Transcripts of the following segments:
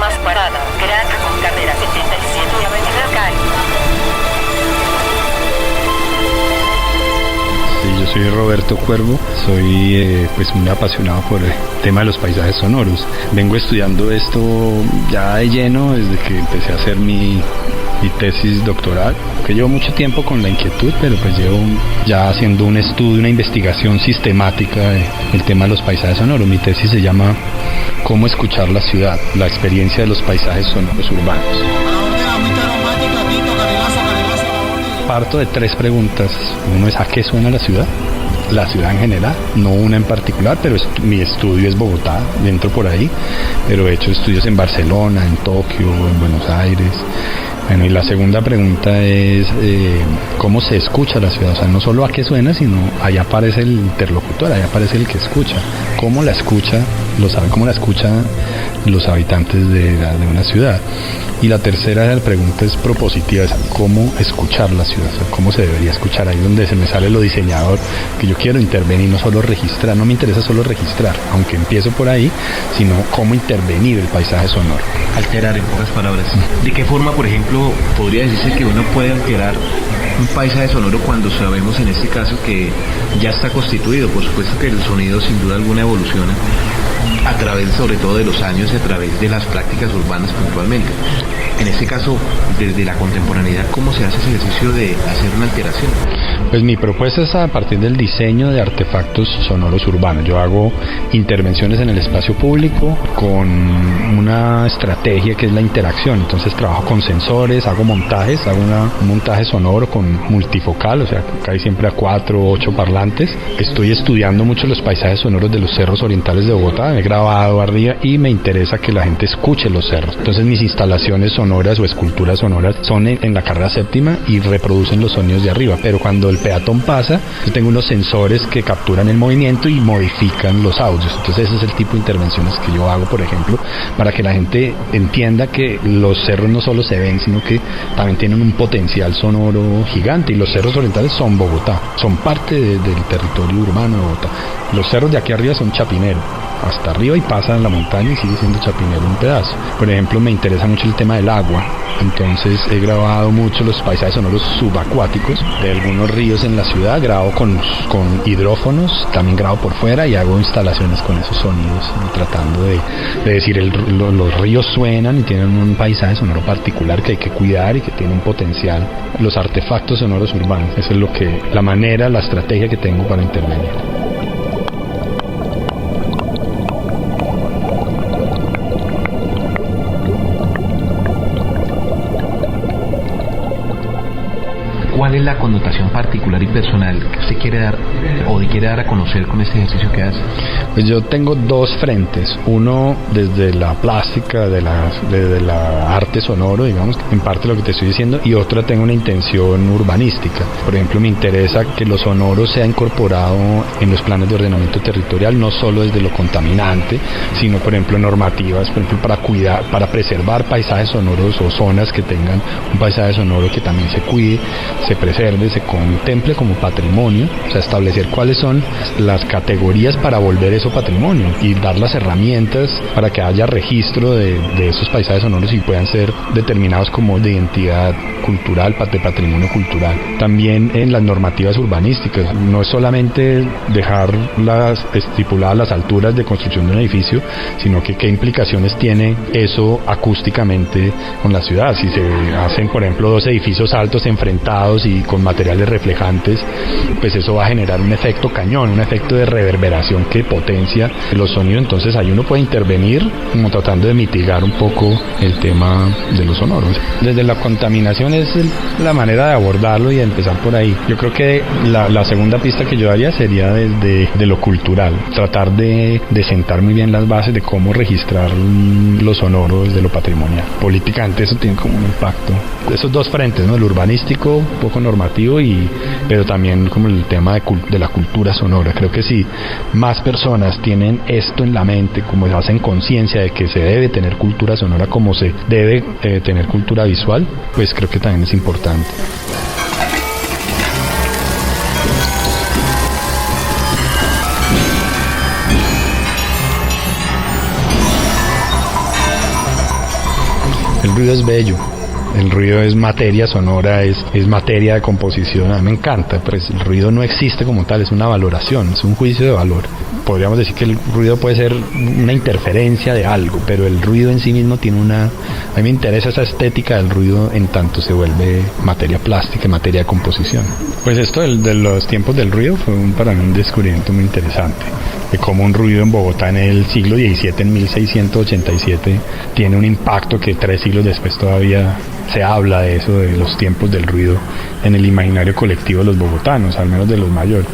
más parada, Granja con carrera 77 y Avenida Cali. Sí, yo soy Roberto Cuervo, soy pues muy apasionado por el tema de los paisajes sonoros. Vengo estudiando esto ya de lleno desde que empecé a hacer mi tesis doctoral, que llevo mucho tiempo con la inquietud, pero pues llevo ya haciendo un estudio, una investigación sistemática del tema de los paisajes sonoros. Mi tesis se llama ¿Cómo escuchar la ciudad? La experiencia de los paisajes sonoros urbanos. Parto de 3 preguntas. Uno es ¿a qué suena la ciudad? La ciudad en general, no una en particular, pero mi estudio es Bogotá, entro por ahí, pero he hecho estudios en Barcelona, en Tokio, en Buenos Aires. Bueno, y la segunda pregunta es ¿cómo se escucha la ciudad? O sea, no solo a qué suena, sino allá aparece el interlocutor, allá aparece el que escucha. ¿Cómo la escucha? ¿Cómo la escuchan los habitantes de una ciudad? Y la tercera pregunta es propositiva, es cómo escuchar la ciudad, o sea, cómo se debería escuchar. Ahí donde se me sale lo diseñador, que yo quiero intervenir, no solo registrar, no me interesa solo registrar, aunque empiezo por ahí, sino cómo intervenir el paisaje sonoro. Alterar, en pocas palabras. ¿De qué forma, por ejemplo, podría decirse que uno puede alterar un paisaje sonoro cuando sabemos en este caso que ya está constituido? Por supuesto que el sonido sin duda alguna evoluciona a través sobre todo de los años y a través de las prácticas urbanas puntualmente. En este caso, desde la contemporaneidad, ¿cómo se hace ese ejercicio de hacer una alteración? Pues mi propuesta es a partir del diseño de artefactos sonoros urbanos. Yo hago intervenciones en el espacio público con una estrategia que es la interacción. Entonces trabajo con sensores, hago montajes, hago un montaje sonoro con multifocal, o sea, casi siempre a 4 o 8 parlantes. Estoy estudiando mucho los paisajes sonoros de los cerros orientales de Bogotá, he grabado arriba y me interesa que la gente escuche los cerros. Entonces mis instalaciones sonoras o esculturas sonoras son en la carrera séptima y reproducen los sonidos de arriba, pero cuando el peatón pasa, yo tengo unos sensores que capturan el movimiento y modifican los audios. Entonces ese es el tipo de intervenciones que yo hago, por ejemplo, para que la gente entienda que los cerros no solo se ven, sino que también tienen un potencial sonoro gigante, y los cerros orientales son Bogotá, son parte del territorio urbano de Bogotá. Los cerros de aquí arriba son Chapinero, hasta arriba, y pasan la montaña y sigue siendo Chapinero un pedazo. Por ejemplo, me interesa mucho el tema del agua, entonces he grabado mucho los paisajes sonoros subacuáticos de algunos ríos en la ciudad, grabo con hidrófonos, también grabo por fuera y hago instalaciones con esos sonidos, tratando de decir los ríos suenan y tienen un paisaje sonoro particular que hay que cuidar y que tiene un potencial. Los artefactos sonoros urbanos, esa es la manera, la estrategia que tengo para intervenir. ¿Cuál es la connotación particular y personal que usted quiere dar o quiere dar a conocer con este ejercicio que hace? Pues yo tengo 2 frentes, uno desde la plástica, desde la arte sonoro, digamos, en parte lo que te estoy diciendo, y otra tengo una intención urbanística. Por ejemplo, me interesa que lo sonoro sea incorporado en los planes de ordenamiento territorial, no solo desde lo contaminante, sino por ejemplo normativas, por ejemplo para preservar paisajes sonoros o zonas que tengan un paisaje sonoro que también se cuide, se preserve, se contemple como patrimonio, o sea, establecer cuáles son las categorías para volver eso patrimonio y dar las herramientas para que haya registro de esos paisajes sonoros y puedan ser determinados como de identidad cultural, de patrimonio cultural. También en las normativas urbanísticas, no es solamente dejar estipuladas las alturas de construcción de un edificio, sino que qué implicaciones tiene eso acústicamente con la ciudad. Si se hacen, por ejemplo, 2 edificios altos enfrentados y con materiales reflejantes, pues eso va a generar un efecto cañón, un efecto de reverberación que potencia los sonidos. Entonces ahí uno puede intervenir como tratando de mitigar un poco el tema de los sonoros. Desde la contaminación es la manera de abordarlo y de empezar por ahí. Yo creo que la segunda pista que yo daría sería desde lo cultural, tratar de sentar muy bien las bases de cómo registrar los sonoros desde lo patrimonial. Políticamente eso tiene como un impacto. Esos 2 frentes, ¿no? El urbanístico, un poco normativo, pero también como el tema de la cultura sonora. Creo que si más personas tienen esto en la mente, como hacen conciencia de que se debe tener cultura sonora como se debe tener cultura visual, pues creo que también es importante. El ruido es bello. El ruido es materia sonora, es materia de composición. A mí me encanta, pues el ruido no existe como tal, es una valoración, es un juicio de valor. Podríamos decir que el ruido puede ser una interferencia de algo, pero el ruido en sí mismo tiene una... A mí me interesa esa estética del ruido en tanto se vuelve materia plástica, materia de composición. Pues esto de los tiempos del ruido fue para mí un descubrimiento muy interesante, de cómo un ruido en Bogotá en el siglo XVII, en 1687, tiene un impacto que 3 siglos después todavía se habla de eso, de los tiempos del ruido en el imaginario colectivo de los bogotanos, al menos de los mayores.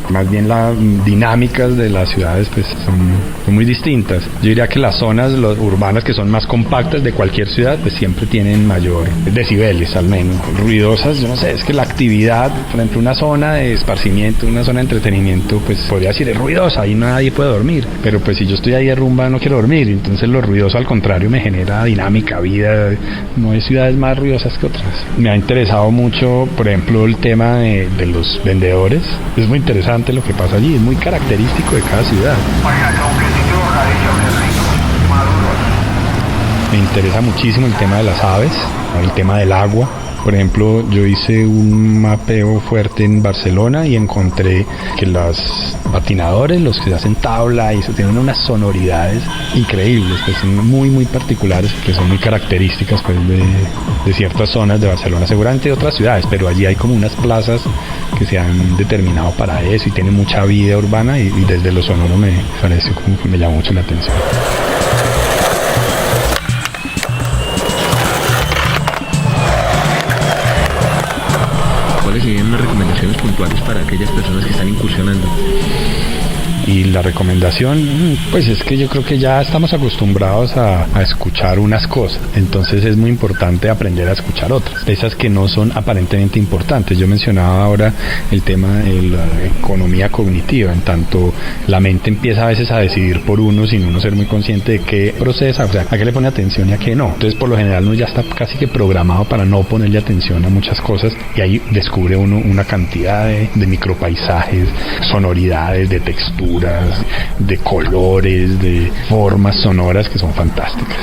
Más bien las dinámicas de las ciudades pues son muy distintas. Yo diría que las zonas urbanas que son más compactas de cualquier ciudad pues siempre tienen mayor decibeles, al menos ruidosas. Yo no sé, es que la actividad, por ejemplo, una zona de esparcimiento, una zona de entretenimiento, pues podría decir es ruidosa, ahí nadie puede dormir, pero pues si yo estoy ahí de rumba no quiero dormir, entonces lo ruidoso al contrario me genera dinámica, vida. No hay ciudades más ruidosas que otras. Me ha interesado mucho, por ejemplo, el tema de los vendedores. Es muy interesante lo que pasa allí, es muy característico de cada ciudad. Me interesa muchísimo el tema de las aves, el tema del agua. Por ejemplo, yo hice un mapeo fuerte en Barcelona y encontré que los patinadores, los que hacen tabla, y eso, tienen unas sonoridades increíbles, que son muy particulares, que son muy características pues, de ciertas zonas de Barcelona, seguramente de otras ciudades, pero allí hay como unas plazas que se han determinado para eso y tienen mucha vida urbana y desde lo sonoro me pareció como que me llama mucho la atención. ¿Cuáles serían unas recomendaciones puntuales para aquellas personas que están incursionando? Y la recomendación, pues es que yo creo que ya estamos acostumbrados a escuchar unas cosas, entonces es muy importante aprender a escuchar otras, esas que no son aparentemente importantes. Yo mencionaba ahora el tema de la economía cognitiva, en tanto la mente empieza a veces a decidir por uno sin uno ser muy consciente de qué procesa, o sea, a qué le pone atención y a qué no. Entonces por lo general uno ya está casi que programado para no ponerle atención a muchas cosas y ahí descubre uno una cantidad de micropaisajes, sonoridades, de texturas, de colores, de formas sonoras que son fantásticas.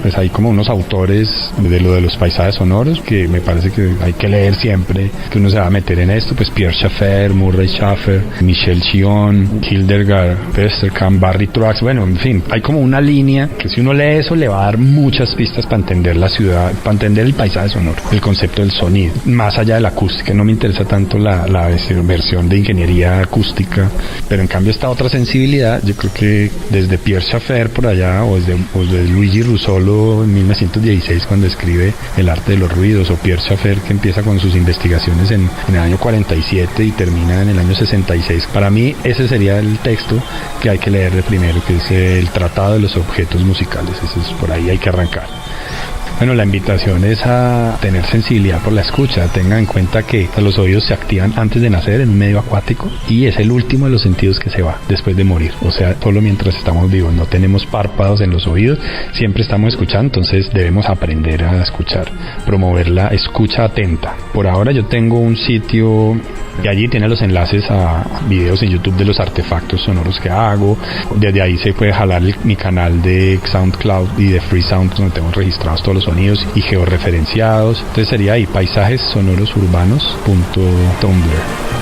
Pues hay como unos autores de lo de los paisajes sonoros que me parece que hay que leer siempre, que uno se va a meter en esto, pues Pierre Schaeffer, Murray Schafer, Michel Chion, Hildegard Westerkamp, Barry Truax, bueno, en fin, hay como una línea que si uno lee eso le va a dar muchas pistas para entender la ciudad, para entender el paisaje sonoro, el concepto del sonido, más allá de la acústica. No me interesa tanto la versión de ingeniería acústica, pero en cambio esta otra sensibilidad, yo creo que desde Pierre Schaeffer por allá, o desde Luigi Russolo en 1916 cuando escribe El arte de los ruidos, o Pierre Schaeffer que empieza con sus investigaciones en el año 47 y termina en el año 66. Para mí ese sería el texto que hay que leer de primero, que es el Tratado de los Objetos Musicales. Eso es, por ahí hay que arrancar. Bueno, la invitación es a tener sensibilidad por la escucha. Tengan en cuenta que los oídos se activan antes de nacer en un medio acuático y es el último de los sentidos que se va después de morir. O sea, solo mientras estamos vivos. No tenemos párpados en los oídos, siempre estamos escuchando, entonces debemos aprender a escuchar, promover la escucha atenta. Por ahora yo tengo un sitio y allí tiene los enlaces a videos en YouTube de los artefactos sonoros que hago. Desde ahí se puede jalar mi canal de SoundCloud y de Freesound, donde tengo registrados todos los sonidos y georreferenciados. Entonces sería ahí paisajesonorosUrbanos.tumblr.